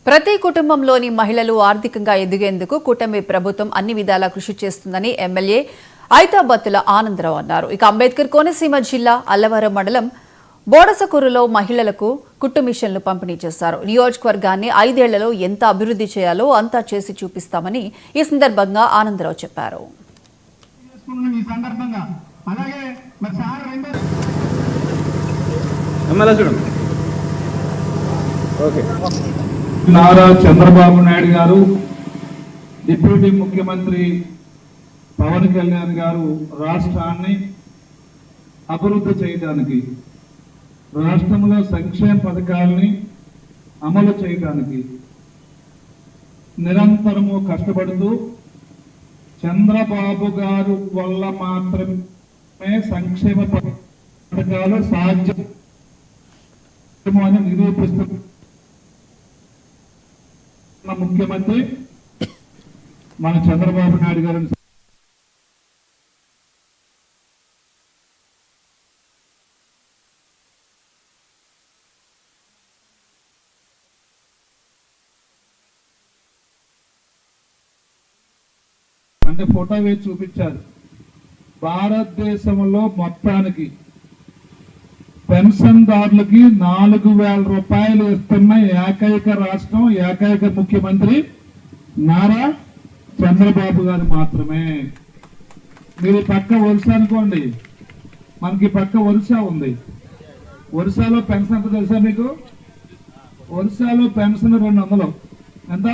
ప్రతి కుటుంబంలోని మహిళలు ఆర్థికంగా ఎదిగేందుకు కూటమి ప్రభుత్వం అన్ని విధాలా కృషి చేస్తుందని ఎమ్మెల్యే ఐతాబత్తుల ఆనందరావు అన్నారు. ఇక అంబేద్కర్ కోనసీమ జిల్లా అల్లవరం మండలం బోడసకూరులో మహిళలకు కుట్టు మిషన్లు పంపిణీ చేశారు. నియోజకవర్గాన్ని 5 ఏళ్లలో ఎంత అభివృద్ధి చేయాలో అంతా చేసి చూపిస్తామని ఈ సందర్భంగా ఆనందరావు చెప్పారు. నారా చంద్రబాబు నాయుడు గారు, డిప్యూటీ ముఖ్యమంత్రి పవన్ కళ్యాణ్ గారు రాష్ట్రాన్ని అభివృద్ధి చేయడానికి, రాష్ట్రంలో సంక్షేమ పథకాలని అమలు చేయడానికి నిరంతరము కష్టపడుతూ చంద్రబాబు గారు వల్ల మాత్రమే సంక్షేమ పథకాలు సాధ్యమని నిరూపిస్తున్న ముఖ్యమంత్రి మన చంద్రబాబు నాయుడు గారు. అంటే ఫోటో వేసి చూపించారు. భారతదేశంలో మొత్తానికి పెన్షన్దారులకి 4,000 రూపాయలు ఇస్తున్న ఏకైక రాష్ట్రం, ఏకైక ముఖ్యమంత్రి నారా చంద్రబాబు గారు మాత్రమే. మీరు పక్క వరుస అనుకోండి, మనకి పక్క వరుస ఉంది. వరుసలో పెన్షన్ ఎంత తెలుసా మీకు? వరుసలో పెన్షన్ 200. ఎంత?